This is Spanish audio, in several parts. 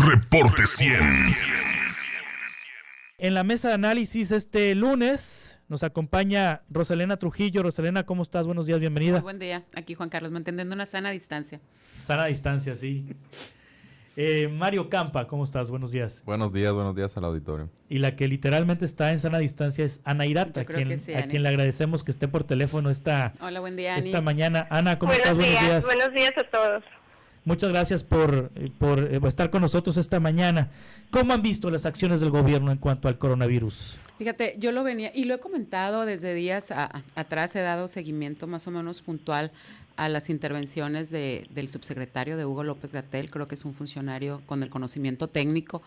Reporte 100. En la mesa de análisis este lunes nos acompaña Rosalena Trujillo. Rosalena, ¿cómo estás? Buenos días, bienvenida. Muy buen día. Aquí Juan Carlos, manteniendo una sana distancia. Sana distancia, sí. Mario Campa, ¿cómo estás? Buenos días. Buenos días al auditorio. Y la que literalmente está en sana distancia es Ana Irata, a quien le agradecemos que esté por teléfono Hola, buen día, esta Ani. mañana. Ana, ¿cómo estás? Buenos días. Buenos días a todos. Muchas gracias por estar con nosotros esta mañana. ¿Cómo han visto las acciones del gobierno en cuanto al coronavirus? Fíjate, yo lo venía y lo he comentado desde días atrás, he dado seguimiento más o menos puntual a las intervenciones del subsecretario de Hugo López-Gatell. Creo que es un funcionario con el conocimiento técnico,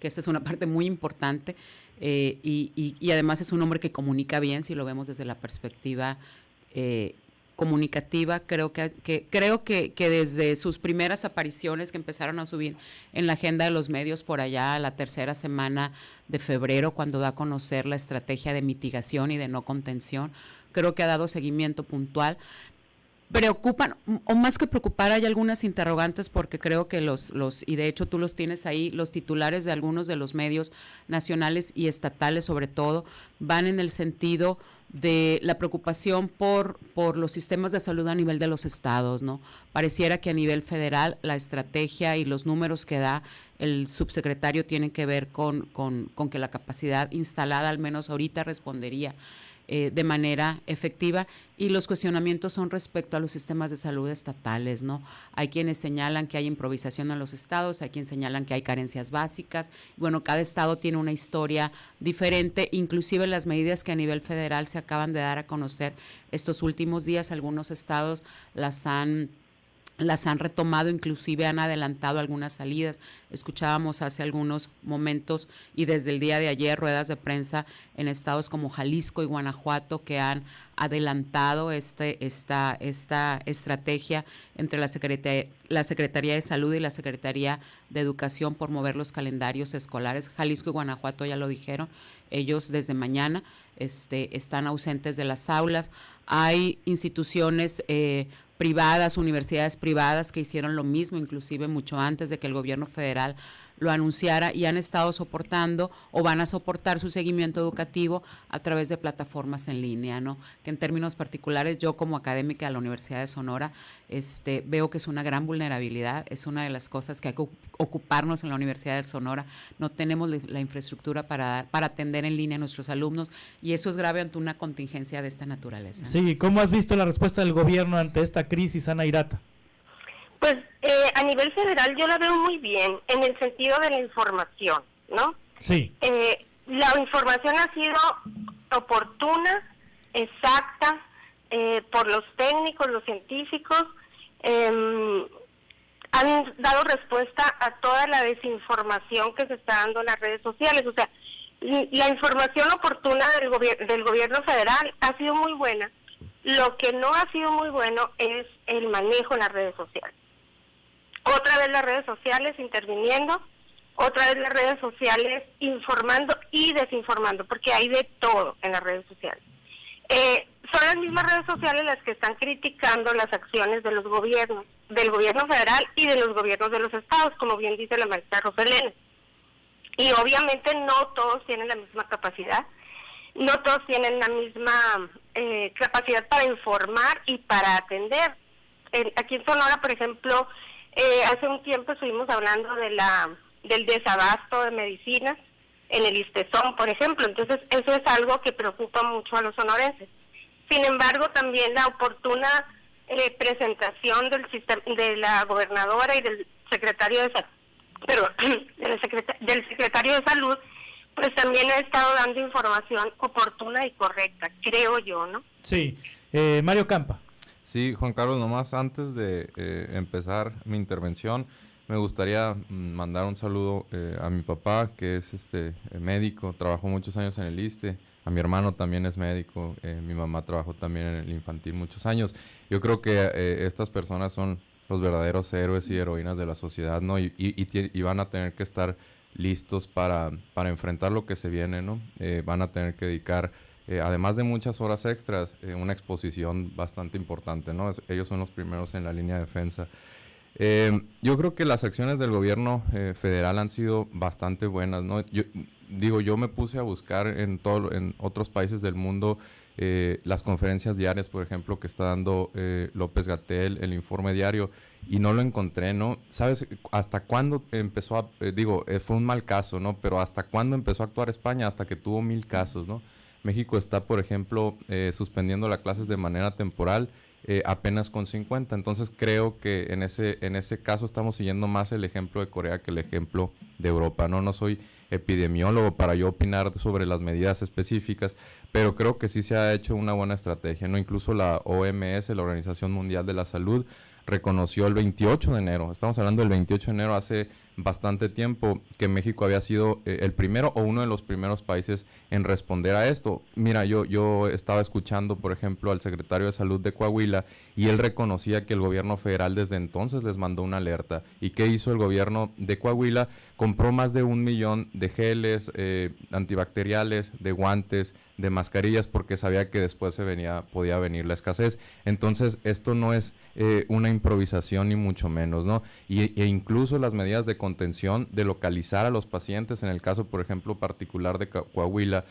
que esa es una parte muy importante, y además es un hombre que comunica bien, si lo vemos desde la perspectiva comunicativa. Creo que desde sus primeras apariciones que empezaron a subir en la agenda de los medios por allá a la tercera semana de febrero, cuando da a conocer la estrategia de mitigación y de no contención, creo que ha dado seguimiento puntual. Preocupan, o más que preocupar, hay algunas interrogantes, porque creo que y de hecho tú los tienes ahí, los titulares de algunos de los medios nacionales y estatales sobre todo, van en el sentido de la preocupación por los sistemas de salud a nivel de los estados, ¿no? Pareciera que a nivel federal la estrategia y los números que da el subsecretario tienen que ver con que la capacidad instalada, al menos ahorita, respondería de manera efectiva, y los cuestionamientos son respecto a los sistemas de salud estatales, ¿no? Hay quienes señalan que hay improvisación en los estados, hay quienes señalan que hay carencias básicas. Bueno, cada estado tiene una historia diferente, inclusive las medidas que a nivel federal se acaban de dar a conocer estos últimos días, algunos estados las han retomado, inclusive han adelantado algunas salidas. Escuchábamos hace algunos momentos y desde el día de ayer ruedas de prensa en estados como Jalisco y Guanajuato que han adelantado esta estrategia entre la Secretaría de Salud y la Secretaría de Educación por mover los calendarios escolares. Jalisco y Guanajuato ya lo dijeron, ellos desde mañana están ausentes de las aulas. Hay instituciones privadas, universidades privadas que hicieron lo mismo, inclusive mucho antes de que el gobierno federal lo anunciara, y han estado soportando o van a soportar su seguimiento educativo a través de plataformas en línea, ¿no? Que en términos particulares, yo como académica de la Universidad de Sonora, veo que es una gran vulnerabilidad, es una de las cosas que hay que ocuparnos en la Universidad de Sonora. No tenemos la infraestructura para atender en línea a nuestros alumnos, y eso es grave ante una contingencia de esta naturaleza. Sí, ¿cómo has visto la respuesta del gobierno ante esta crisis, Ana Irata? Pues a nivel federal yo la veo muy bien en el sentido de la información, ¿no? Sí. La información ha sido oportuna, exacta, por los técnicos, los científicos, han dado respuesta a toda la desinformación que se está dando en las redes sociales. O sea, la información oportuna del gobierno federal ha sido muy buena. Lo que no ha sido muy bueno es el manejo en las redes sociales. Otra vez las redes sociales interviniendo, otra vez las redes sociales informando y desinformando, porque hay de todo en las redes sociales. Son las mismas redes sociales las que están criticando las acciones de los gobiernos, del gobierno federal y de los gobiernos de los estados, como bien dice la maestra Rosalena. Y obviamente no todos tienen la misma capacidad, no todos tienen la misma capacidad para informar y para atender. Aquí en Sonora, por ejemplo, hace un tiempo estuvimos hablando del desabasto de medicinas en el ISSSTESON, por ejemplo. Entonces, eso es algo que preocupa mucho a los sonorenses. Sin embargo, también la oportuna presentación de la gobernadora y del secretario de del secretario de Salud, pues también ha estado dando información oportuna y correcta, creo yo, ¿no? Sí. Mario Campa. Sí, Juan Carlos, nomás antes de empezar mi intervención, me gustaría mandar un saludo a mi papá, que es médico, trabajó muchos años en el ISSSTE, a mi hermano también es médico, mi mamá trabajó también en el infantil muchos años. Yo creo que estas personas son los verdaderos héroes y heroínas de la sociedad, ¿no? Y van a tener que estar listos para enfrentar lo que se viene, ¿no? Van a tener que dedicar, además de muchas horas extras, una exposición bastante importante, ¿no? Ellos son los primeros en la línea de defensa. Yo creo que las acciones del gobierno federal han sido bastante buenas, ¿no? Yo me puse a buscar en otros países del mundo las conferencias diarias, por ejemplo, que está dando López-Gatell, el informe diario, y no lo encontré, ¿no? ¿Sabes hasta cuándo empezó fue un mal caso, ¿no? Pero ¿hasta cuándo empezó a actuar España? Hasta que tuvo 1,000 casos, ¿no? México está, por ejemplo, suspendiendo las clases de manera temporal, apenas con 50. Entonces creo que en ese caso estamos siguiendo más el ejemplo de Corea que el ejemplo de Europa, ¿no? No soy epidemiólogo para yo opinar sobre las medidas específicas, pero creo que sí se ha hecho una buena estrategia, ¿no? Incluso la OMS, la Organización Mundial de la Salud, reconoció el 28 de enero, estamos hablando del 28 de enero, hace bastante tiempo, que México había sido el primero o uno de los primeros países en responder a esto. Mira, yo estaba escuchando, por ejemplo, al secretario de Salud de Coahuila, y él reconocía que el gobierno federal desde entonces les mandó una alerta. ¿Y qué hizo el gobierno de Coahuila? Compró más de 1 millón de geles antibacteriales, de guantes, de mascarillas, porque sabía que después podía venir la escasez. Entonces, esto no es una improvisación ni mucho menos, ¿no? E incluso las medidas de contención, de localizar a los pacientes, en el caso, por ejemplo, particular de Coahuila,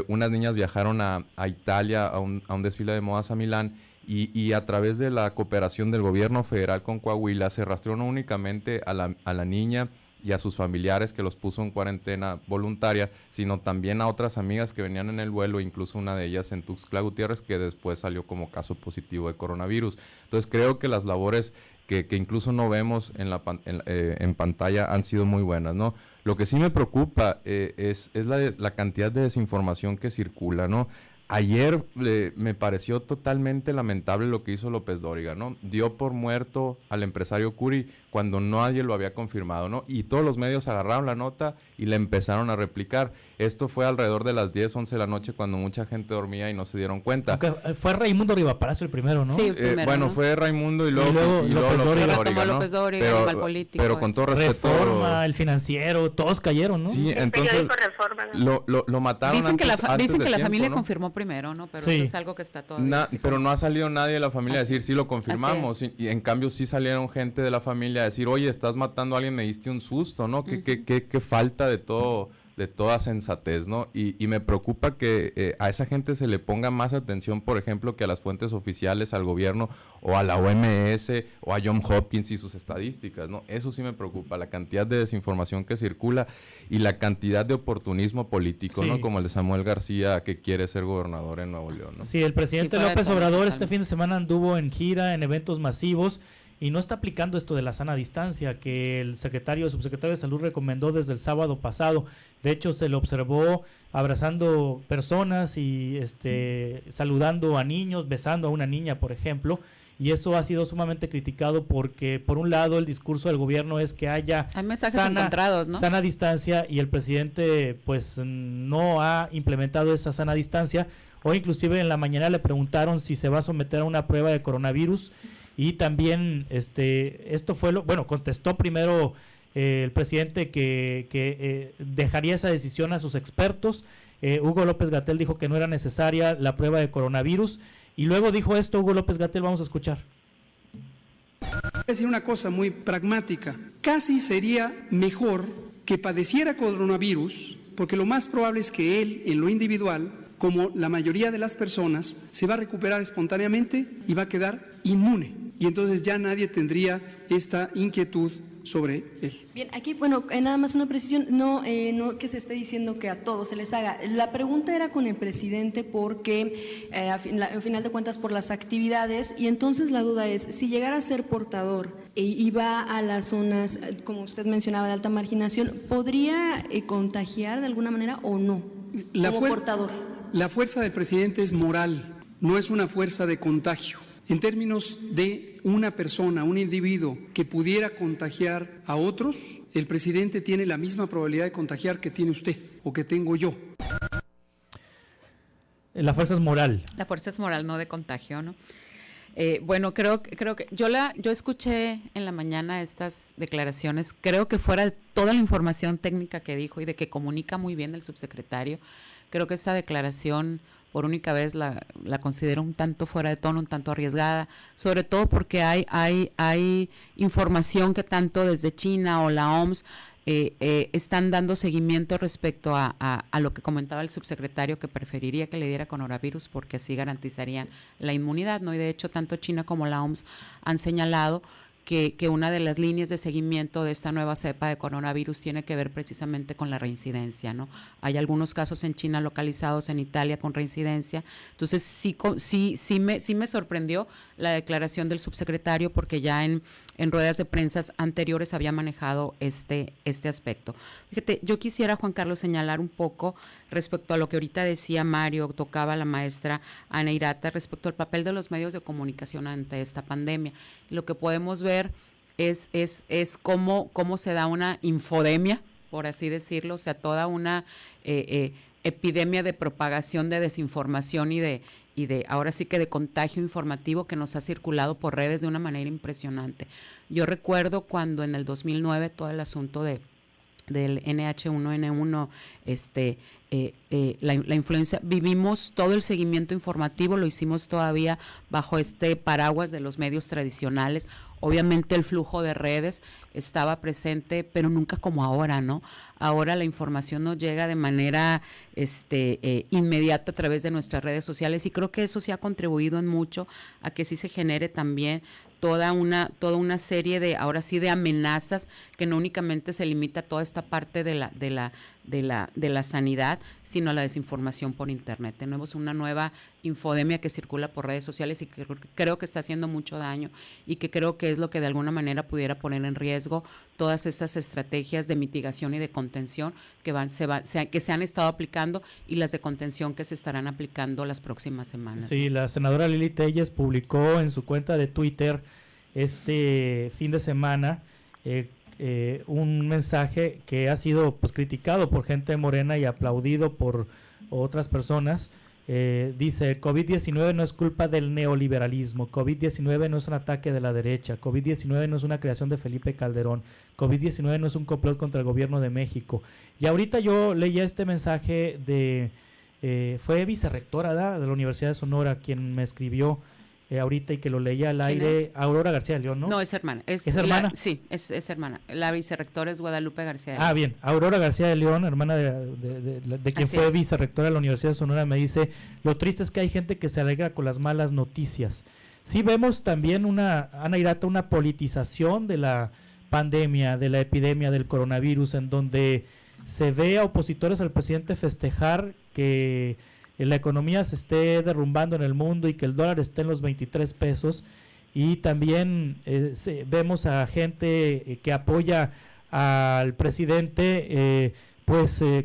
unas niñas viajaron a Italia a un desfile de modas a Milán, y a través de la cooperación del gobierno federal con Coahuila se rastreó no únicamente a la niña y a sus familiares, que los puso en cuarentena voluntaria, sino también a otras amigas que venían en el vuelo, incluso una de ellas en Tuxtla Gutiérrez, que después salió como caso positivo de coronavirus. Entonces creo que las labores que incluso no vemos en pantalla han sido muy buenas, ¿no? Lo que sí me preocupa es la cantidad de desinformación que circula, ¿no? Ayer me pareció totalmente lamentable lo que hizo López Dóriga, ¿no? Dio por muerto al empresario Curi cuando nadie lo había confirmado, ¿no? Y todos los medios agarraron la nota y la empezaron a replicar. Esto fue alrededor de las 10, 11 de la noche, cuando mucha gente dormía y no se dieron cuenta. Aunque fue Raimundo Rivapalacio el primero, ¿no? Sí, el primero, bueno, ¿no? Fue Raimundo y luego López Dóriga, ¿no? López Dóriga, pero, animal político. Pero con todo respeto... Reforma, el Financiero, todos cayeron, ¿no? Sí, entonces Reforma, ¿no? lo mataron Dicen que la tiempo, familia ¿no? confirmó primero, ¿no? Pero sí, eso es algo que está todavía así pero como... no ha salido nadie de la familia a decir, sí lo confirmamos. Y en cambio sí salieron gente de la familia a decir, oye, estás matando a alguien, me diste un susto, ¿no? Qué falta de toda sensatez, ¿no? Y me preocupa que a esa gente se le ponga más atención, por ejemplo, que a las fuentes oficiales, al gobierno, o a la OMS, o a Johns Hopkins y sus estadísticas, ¿no? Eso sí me preocupa, la cantidad de desinformación que circula y la cantidad de oportunismo político, sí, ¿no? Como el de Samuel García, que quiere ser gobernador en Nuevo León, ¿no? Sí, el presidente Sí, López Obrador totalmente. este fin de semana anduvo en gira, en eventos masivos, y no está aplicando esto de la sana distancia que el subsecretario de Salud recomendó desde el sábado pasado. De hecho, se le observó abrazando personas y saludando a niños, besando a una niña, por ejemplo, y eso ha sido sumamente criticado porque, por un lado, el discurso del gobierno es que haya Hay mensajes encontrados, ¿no? sana distancia, y el presidente pues no ha implementado esa sana distancia. Hoy inclusive en la mañana le preguntaron si se va a someter a una prueba de coronavirus, y también esto fue contestó primero el presidente que dejaría esa decisión a sus expertos. Hugo López-Gatell dijo que no era necesaria la prueba de coronavirus, y luego dijo esto Hugo López-Gatell, vamos a escuchar. Voy a decir una cosa muy pragmática. Casi sería mejor que padeciera coronavirus, porque lo más probable es que él, en lo individual, como la mayoría de las personas, se va a recuperar espontáneamente y va a quedar inmune. Y entonces ya nadie tendría esta inquietud sobre él. Bien, aquí, nada más una precisión, no que se esté diciendo que a todos se les haga. La pregunta era con el presidente porque, al final de cuentas, por las actividades, y entonces la duda es, si llegara a ser portador y va a las zonas, como usted mencionaba, de alta marginación, ¿podría contagiar de alguna manera o no, como portador? La fuerza del presidente es moral, no es una fuerza de contagio. En términos de una persona, un individuo que pudiera contagiar a otros, el presidente tiene la misma probabilidad de contagiar que tiene usted o que tengo yo. La fuerza es moral. La fuerza es moral, no de contagio, ¿no? Bueno, creo que yo escuché en la mañana estas declaraciones. Creo que fuera de toda la información técnica que dijo y de que comunica muy bien el subsecretario, creo que esta declaración por única vez la considero un tanto fuera de tono, un tanto arriesgada, sobre todo porque hay información que tanto desde China o la OMS están dando seguimiento respecto a lo que comentaba el subsecretario, que preferiría que le diera coronavirus porque así garantizarían la inmunidad, ¿no? Y de hecho tanto China como la OMS han señalado que una de las líneas de seguimiento de esta nueva cepa de coronavirus tiene que ver precisamente con la reincidencia, ¿no? Hay algunos casos en China localizados, en Italia con reincidencia. Entonces sí me sorprendió la declaración del subsecretario, porque ya en ruedas de prensa anteriores había manejado este aspecto. Fíjate, yo quisiera, Juan Carlos, señalar un poco respecto a lo que ahorita decía Mario, tocaba la maestra Ana Irata, respecto al papel de los medios de comunicación ante esta pandemia. Lo que podemos ver es cómo se da una infodemia, por así decirlo, o sea, toda una epidemia de propagación de desinformación y de ahora sí que de contagio informativo que nos ha circulado por redes de una manera impresionante. Yo recuerdo cuando en el 2009 todo el asunto del NH1N1, la influenza, vivimos todo el seguimiento informativo, lo hicimos todavía bajo este paraguas de los medios tradicionales. Obviamente el flujo de redes estaba presente, pero nunca como ahora, ¿no? Ahora la información nos llega de manera inmediata a través de nuestras redes sociales, y creo que eso sí ha contribuido en mucho a que sí se genere también toda una serie de, ahora sí, de amenazas, que no únicamente se limita a toda esta parte de la sanidad, sino a la desinformación por internet. Tenemos una nueva infodemia que circula por redes sociales y que creo que está haciendo mucho daño, y que creo que es lo que de alguna manera pudiera poner en riesgo todas esas estrategias de mitigación y de contención que se han estado aplicando, y las de contención que se estarán aplicando las próximas semanas. Sí, la senadora Lili Telles publicó en su cuenta de Twitter este fin de semana un mensaje que ha sido pues criticado por gente de Morena y aplaudido por otras personas. Dice: COVID-19 no es culpa del neoliberalismo, COVID-19 no es un ataque de la derecha, COVID-19 no es una creación de Felipe Calderón, COVID-19 no es un complot contra el gobierno de México. Y ahorita yo leía este mensaje fue vicerrectora de la Universidad de Sonora quien me escribió ahorita, y que lo leía al aire. Es? Aurora García de León, ¿no? No, es hermana. ¿Es hermana? Sí, es hermana. La vicerrectora es Guadalupe García de León. Bien. Aurora García de León, hermana de quien fue vicerrectora de la Universidad de Sonora, me dice: lo triste es que hay gente que se alegra con las malas noticias. Sí vemos también Ana Irata, una politización de la pandemia, de la epidemia del coronavirus, en donde se ve a opositores al presidente festejar que la economía se esté derrumbando en el mundo y que el dólar esté en los 23 pesos, y también vemos a gente que apoya al presidente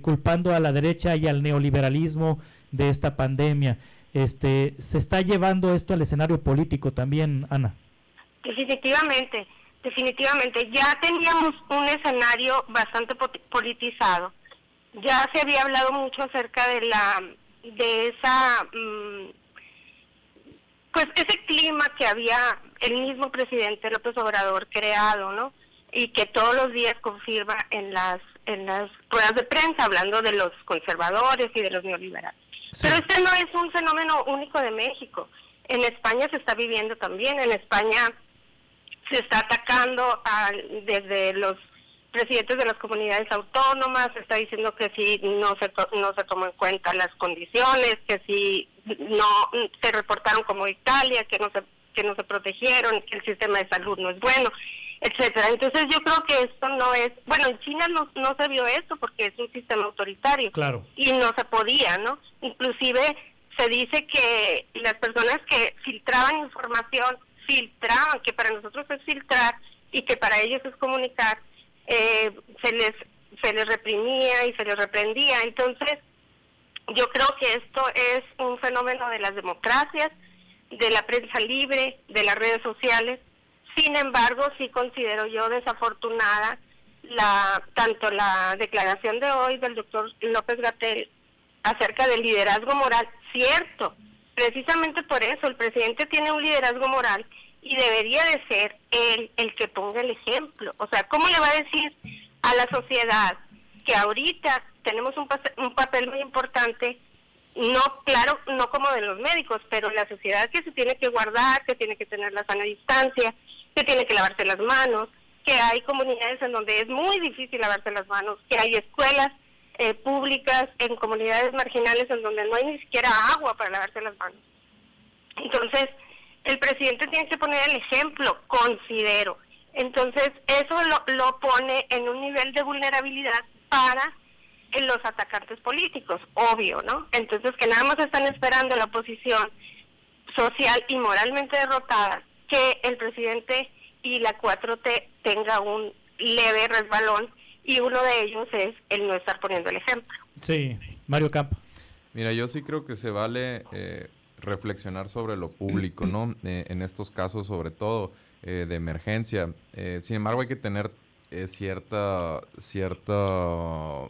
culpando a la derecha y al neoliberalismo de esta pandemia. Se está llevando esto al escenario político también, Ana. Definitivamente. Ya teníamos un escenario bastante politizado. Ya se había hablado mucho acerca de ese clima que había el mismo presidente López Obrador creado, ¿no? Y que todos los días confirma en las ruedas de prensa, hablando de los conservadores y de los neoliberales. Sí. Pero este no es un fenómeno único de México. En España se está viviendo también. En España se está atacando desde los presidentes de las comunidades autónomas, se está diciendo que si no se tomó en cuenta las condiciones, que si no se reportaron como Italia, que no se protegieron, que el sistema de salud no es bueno, etcétera. Entonces yo creo que esto no es, bueno, en China no se vio esto porque es un sistema autoritario. Claro. Y no se podía, ¿no? Inclusive se dice que las personas que filtraban información, que para nosotros es filtrar y que para ellos es comunicar, se les reprimía y se les reprendía. Entonces yo creo que esto es un fenómeno de las democracias, de la prensa libre, de las redes sociales. Sin embargo, sí considero yo desafortunada tanto la declaración de hoy del doctor López-Gatell acerca del liderazgo moral, cierto, Precisamente por eso, el presidente tiene un liderazgo moral y debería de ser él el que ponga el ejemplo. O sea, ¿cómo le va a decir a la sociedad que ahorita tenemos un papel muy importante? No, claro, no como de los médicos, pero la sociedad que se tiene que guardar, que tiene que tener la sana distancia, que tiene que lavarse las manos, que hay comunidades en donde es muy difícil lavarse las manos, que hay escuelas públicas en comunidades marginales en donde no hay ni siquiera agua para lavarse las manos. Entonces, el presidente tiene que poner el ejemplo, considero. Entonces, eso lo pone en un nivel de vulnerabilidad para los atacantes políticos, obvio, ¿no? Entonces, que nada más están esperando la oposición social y moralmente derrotada, que el presidente y la 4T tenga un leve resbalón, y uno de ellos es el no estar poniendo el ejemplo. Sí, Mario Campa. Mira, yo sí creo que se vale reflexionar sobre lo público, ¿no? En estos casos, sobre todo, de emergencia. Sin embargo, hay que tener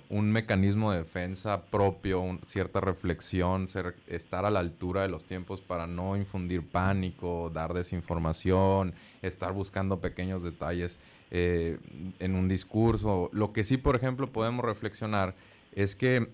un mecanismo de defensa propio, cierta reflexión, estar a la altura de los tiempos para no infundir pánico, dar desinformación, estar buscando pequeños detalles en un discurso. Lo que sí, por ejemplo, podemos reflexionar es que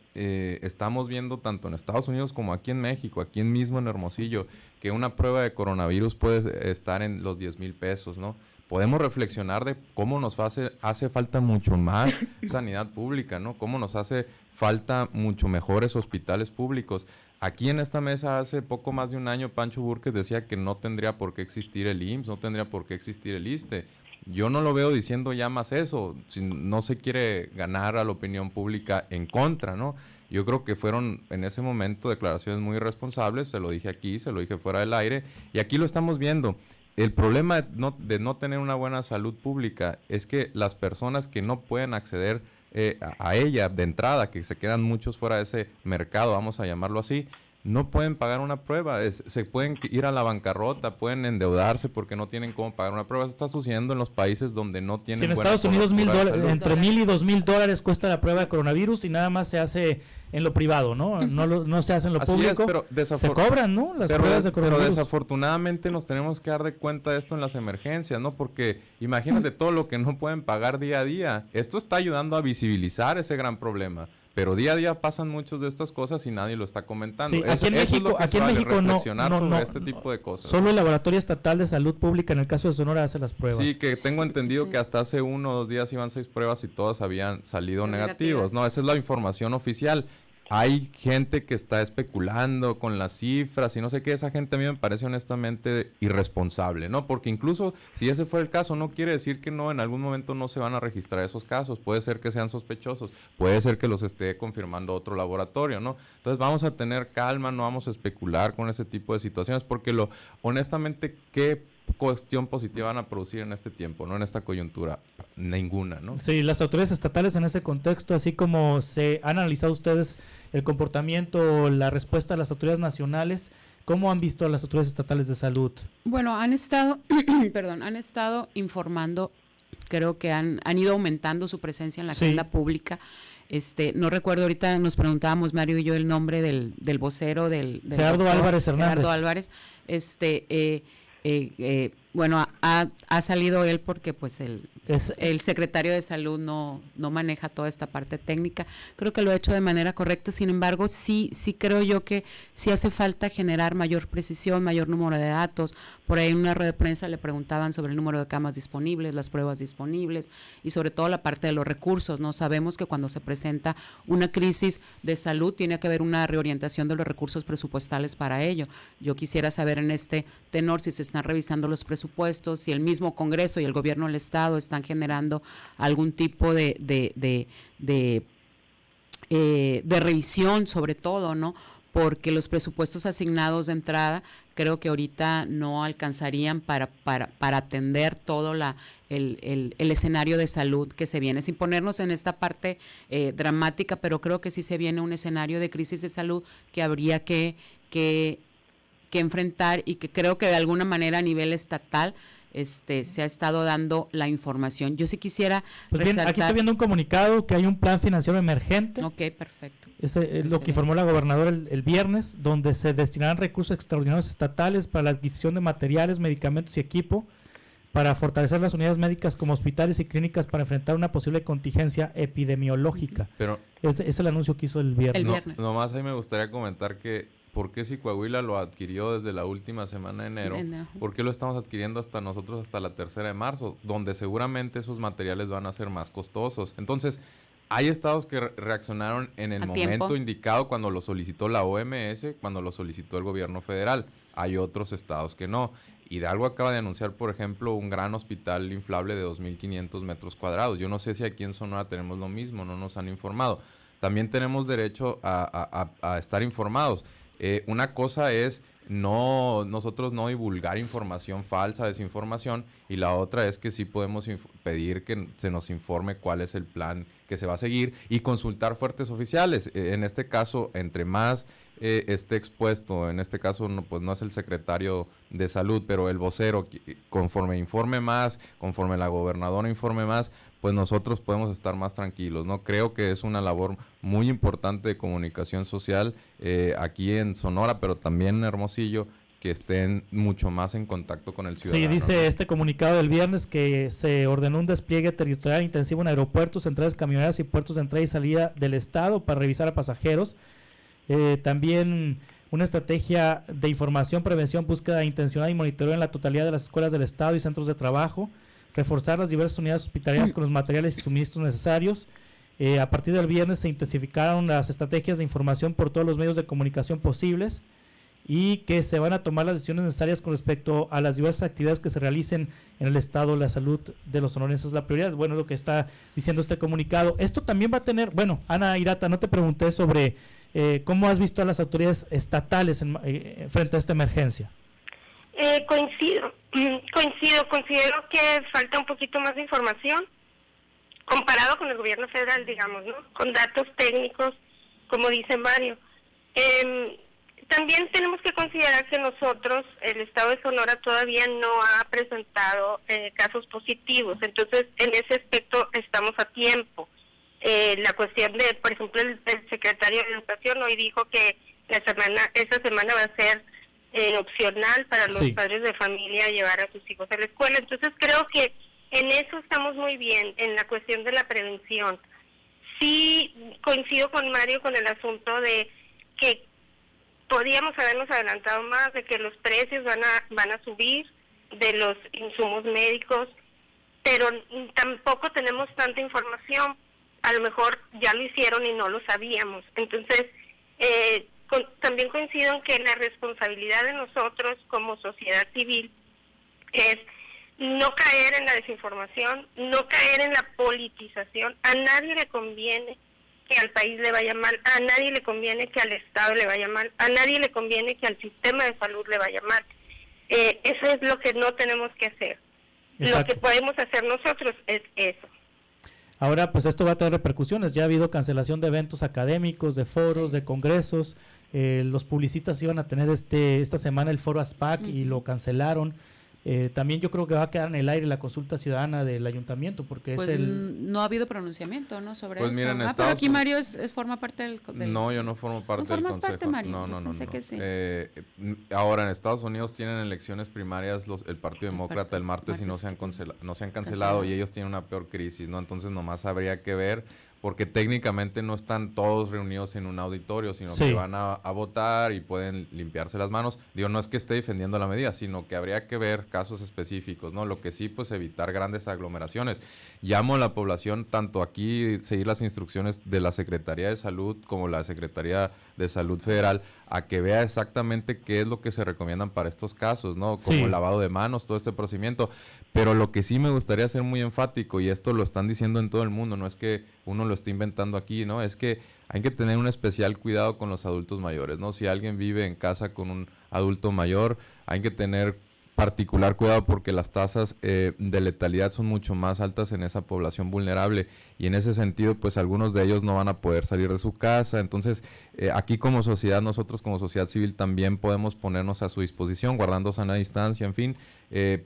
estamos viendo tanto en Estados Unidos como aquí en México, aquí mismo en Hermosillo, que una prueba de coronavirus puede estar en los 10,000 pesos, ¿no? Podemos reflexionar de cómo nos hace falta mucho más sanidad pública, ¿no? Cómo nos hace falta mucho mejores hospitales públicos. Aquí en esta mesa hace poco más de un año Pancho Burques decía que no tendría por qué existir el IMSS, no tendría por qué existir el ISSSTE. Yo no lo veo diciendo ya más eso, si no se quiere ganar a la opinión pública en contra, ¿no? Yo creo que fueron en ese momento declaraciones muy irresponsables, se lo dije aquí, se lo dije fuera del aire, y aquí lo estamos viendo. El problema de no tener una buena salud pública es que las personas que no pueden acceder a ella de entrada, que se quedan muchos fuera de ese mercado, vamos a llamarlo así, no pueden pagar una prueba, se pueden ir a la bancarrota, pueden endeudarse porque no tienen cómo pagar una prueba. Eso está sucediendo en los países donde no tienen en buena Estados Unidos $1,000, entre $1,000 y $2,000 cuesta la prueba de coronavirus y nada más se hace en lo privado, ¿no? No se hace en lo Así público. Es, pero se cobran, ¿no? Las pruebas de coronavirus. Pero desafortunadamente nos tenemos que dar de cuenta de esto en las emergencias, ¿no? Porque imagínate todo lo que no pueden pagar día a día. Esto está ayudando a visibilizar ese gran problema. Pero día a día pasan muchas de estas cosas y nadie lo está comentando. Sí, aquí en México, reflexionar sobre este tipo de cosas. Solo el Laboratorio Estatal de Salud Pública, en el caso de Sonora, hace las pruebas. Sí, que tengo entendido que hasta hace 1 o 2 días iban 6 pruebas y todas habían salido negativos. No, esa es la información oficial. Hay gente que está especulando con las cifras y no sé qué. Esa gente a mí me parece honestamente irresponsable, ¿no? Porque incluso si ese fue el caso, no quiere decir que no, en algún momento no se van a registrar esos casos. Puede ser que sean sospechosos, puede ser que los esté confirmando otro laboratorio, ¿no? Entonces vamos a tener calma, no vamos a especular con ese tipo de situaciones porque honestamente, ¿qué cuestión positiva van a producir en este tiempo, no en esta coyuntura? Ninguna, ¿no? Sí, las autoridades estatales en ese contexto, así como se han analizado ustedes el comportamiento, la respuesta de las autoridades nacionales, ¿cómo han visto a las autoridades estatales de salud? Bueno, han estado informando, creo que han ido aumentando su presencia en la agenda pública. No recuerdo, ahorita nos preguntábamos Mario y yo el nombre del vocero del Gerardo Álvarez Hernández. Gerardo Álvarez, bueno, ha salido él porque pues el secretario de salud no maneja toda esta parte técnica. Creo que lo ha hecho de manera correcta. Sin embargo, sí creo yo que sí hace falta generar mayor precisión, mayor número de datos. Por ahí en una rueda de prensa le preguntaban sobre el número de camas disponibles, las pruebas disponibles y sobre todo la parte de los recursos, ¿no? Sabemos que cuando se presenta una crisis de salud tiene que haber una reorientación de los recursos presupuestales para ello. Yo quisiera saber en este tenor si se están revisando los presupuestos, si el mismo Congreso y el Gobierno del Estado están generando algún tipo de revisión, sobre todo, ¿no? Porque los presupuestos asignados de entrada creo que ahorita no alcanzarían para atender todo el escenario de salud que se viene, sin ponernos en esta parte dramática, pero creo que sí se viene un escenario de crisis de salud que habría que enfrentar y que creo que de alguna manera a nivel estatal se ha estado dando la información. Yo sí quisiera Pues bien, resaltar. aquí estoy viendo un comunicado que hay un plan financiero emergente. Ok, perfecto. Ese es lo que informó la gobernadora el viernes, donde se destinarán recursos extraordinarios estatales para la adquisición de materiales, medicamentos y equipo para fortalecer las unidades médicas como hospitales y clínicas para enfrentar una posible contingencia epidemiológica. Pero Es el anuncio que hizo el viernes. El no, viernes. nomás ahí me gustaría comentar que ¿por qué si Coahuila lo adquirió desde la última semana de enero? ¿Por qué lo estamos adquiriendo hasta nosotros hasta la 3 de marzo? Donde seguramente esos materiales van a ser más costosos. Entonces, hay estados que reaccionaron en el momento indicado cuando lo solicitó la OMS, cuando lo solicitó el gobierno federal. Hay otros estados que no. Hidalgo acaba de anunciar, por ejemplo, un gran hospital inflable de 2.500 metros cuadrados. Yo no sé si aquí en Sonora tenemos lo mismo, no nos han informado. También tenemos derecho a estar informados. Una cosa es nosotros no divulgar información falsa, desinformación, y la otra es que sí podemos pedir que se nos informe cuál es el plan que se va a seguir y consultar fuentes oficiales. En este caso, entre más esté expuesto, en este caso pues no es el secretario de salud, pero el vocero, conforme informe más, conforme la gobernadora informe más, pues nosotros podemos estar más tranquilos, ¿no? Creo que es una labor muy importante de comunicación social aquí en Sonora, pero también en Hermosillo, que estén mucho más en contacto con el ciudadano. Sí, dice ¿no? este comunicado del viernes que se ordenó un despliegue territorial intensivo en aeropuertos, centrales camioneras y puertos de entrada y salida del estado para revisar a pasajeros. También una estrategia de información, prevención, búsqueda intencional y monitoreo en la totalidad de las escuelas del estado y centros de trabajo. Reforzar las diversas unidades hospitalarias con los materiales y suministros necesarios. A partir del viernes se intensificaron las estrategias de información por todos los medios de comunicación posibles y que se van a tomar las decisiones necesarias con respecto a las diversas actividades que se realicen en el estado. La salud de los sonorenses es la prioridad. Bueno, lo que está diciendo este comunicado. Esto también va a tener, bueno, Ana Hirata, no te pregunté sobre cómo has visto a las autoridades estatales frente a esta emergencia. Considero que falta un poquito más de información comparado con el gobierno federal, digamos, ¿no? Con datos técnicos, como dice Mario. También tenemos que considerar que nosotros, el estado de Sonora, todavía no ha presentado casos positivos, entonces en ese aspecto estamos a tiempo. La cuestión de, por ejemplo, el secretario de Educación hoy dijo que esta semana va a ser opcional para los padres de familia llevar a sus hijos a la escuela. Entonces creo que en eso estamos muy bien, en la cuestión de la prevención. Sí coincido con Mario con el asunto de que podíamos habernos adelantado más, de que los precios van a subir de los insumos médicos, pero tampoco tenemos tanta información. A lo mejor ya lo hicieron y no lo sabíamos. Entonces, también coincido en que la responsabilidad de nosotros como sociedad civil es no caer en la desinformación, no caer en la politización. A nadie le conviene que al país le vaya mal, a nadie le conviene que al Estado le vaya mal, a nadie le conviene que al sistema de salud le vaya mal. Eso es lo que no tenemos que hacer. Exacto. Lo que podemos hacer nosotros es eso. Ahora, pues esto va a tener repercusiones. Ya ha habido cancelación de eventos académicos, de foros, de congresos. Los publicistas iban a tener esta semana el foro ASPAC y lo cancelaron. También yo creo que va a quedar en el aire la consulta ciudadana del ayuntamiento, porque pues es no ha habido pronunciamiento, ¿no? Sobre pues eso. Mira, pero aquí Mario forma parte del... No, yo no formo parte del consejo. Parte, Mario? No. Que sí. Ahora, en Estados Unidos tienen elecciones primarias el Partido Demócrata el martes y no se han cancelado y ellos tienen una peor crisis, ¿no? Entonces nomás habría que ver, porque técnicamente no están todos reunidos en un auditorio, sino que van a votar y pueden limpiarse las manos. Digo, no es que esté defendiendo la medida, sino que habría que ver casos específicos, ¿no? Lo que sí, pues evitar grandes aglomeraciones. Llamo a la población, tanto aquí, seguir las instrucciones de la Secretaría de Salud como la Secretaría de Salud Federal, a que vea exactamente qué es lo que se recomiendan para estos casos, ¿no? Como el lavado de manos, todo este procedimiento. Pero lo que sí me gustaría ser muy enfático, y esto lo están diciendo en todo el mundo, no es que uno lo esté inventando aquí, ¿no? Es que hay que tener un especial cuidado con los adultos mayores, ¿no? Si alguien vive en casa con un adulto mayor, hay que tener particular cuidado porque las tasas de letalidad son mucho más altas en esa población vulnerable, y en ese sentido pues algunos de ellos no van a poder salir de su casa. Entonces aquí como sociedad, nosotros como sociedad civil también podemos ponernos a su disposición, guardando sana distancia, en fin,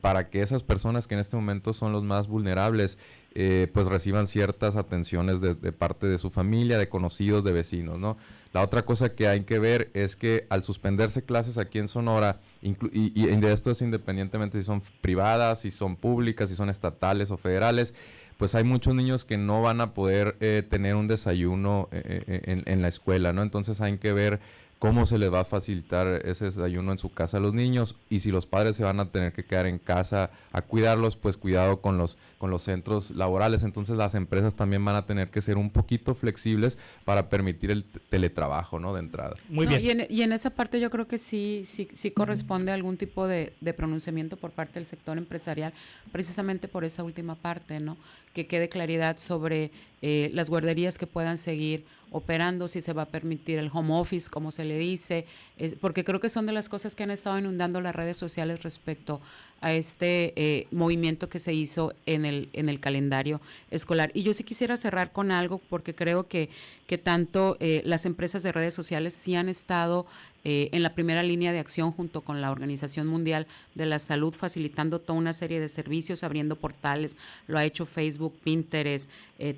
para que esas personas que en este momento son los más vulnerables pues reciban ciertas atenciones de parte de su familia, de conocidos, de vecinos, ¿no? La otra cosa que hay que ver es que al suspenderse clases aquí en Sonora, y de esto es independientemente si son privadas, si son públicas, si son estatales o federales, pues hay muchos niños que no van a poder tener un desayuno en la escuela, ¿no? Entonces hay que ver cómo se les va a facilitar ese desayuno en su casa a los niños, y si los padres se van a tener que quedar en casa a cuidarlos, pues cuidado con los centros laborales. Entonces las empresas también van a tener que ser un poquito flexibles para permitir el teletrabajo, ¿no? De entrada. Muy bien. Y en esa parte yo creo que sí corresponde algún tipo de pronunciamiento por parte del sector empresarial, precisamente por esa última parte, ¿no? Que quede claridad sobre las guarderías que puedan seguir operando, si se va a permitir el home office, como se le dice, porque creo que son de las cosas que han estado inundando las redes sociales respecto a este movimiento que se hizo en el calendario escolar. Y yo sí quisiera cerrar con algo, porque creo que tanto las empresas de redes sociales sí han estado en la primera línea de acción junto con la Organización Mundial de la Salud, facilitando toda una serie de servicios, abriendo portales. Lo ha hecho Facebook, Pinterest,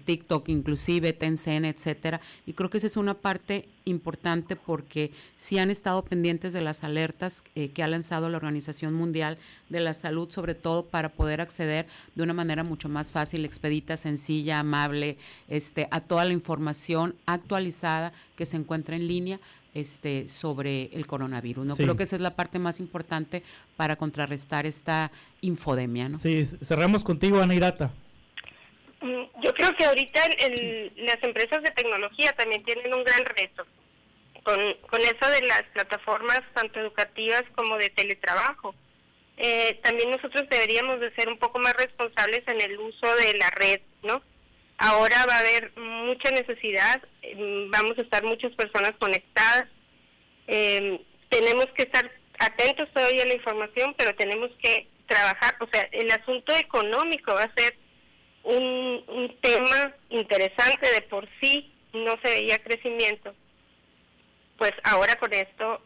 TikTok, inclusive Tencent, etcétera. Y creo que esa es una parte importante, porque sí han estado pendientes de las alertas que ha lanzado la Organización Mundial de la Salud, sobre todo para poder acceder de una manera mucho más fácil, expedita, sencilla, amable, a toda la información actualizada que se encuentra en línea sobre el coronavirus, ¿no? Sí. Creo que esa es la parte más importante para contrarrestar esta infodemia, ¿no? Sí, cerramos contigo, Ana Hirata. Yo creo que ahorita las empresas de tecnología también tienen un gran reto con eso de las plataformas tanto educativas como de teletrabajo. También nosotros deberíamos de ser un poco más responsables en el uso de la red, ¿no? Ahora va a haber mucha necesidad, vamos a estar muchas personas conectadas, tenemos que estar atentos todavía a la información, pero tenemos que trabajar, o sea, el asunto económico va a ser un tema interesante. De por sí no se veía crecimiento, pues ahora con esto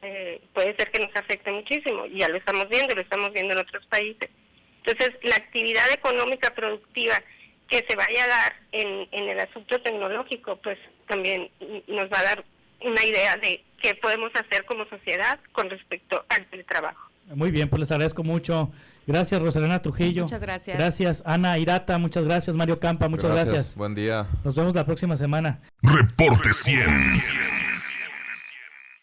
puede ser que nos afecte muchísimo, ya lo estamos viendo en otros países. Entonces, la actividad económica productiva que se vaya a dar en el asunto tecnológico, pues también nos va a dar una idea de qué podemos hacer como sociedad con respecto al teletrabajo. Muy bien, pues les agradezco mucho. Gracias, Rosalena Trujillo. Muchas gracias. Gracias, Ana Hirata. Muchas gracias, Mario Campa. Muchas gracias. Buen día. Nos vemos la próxima semana. Reporte 100.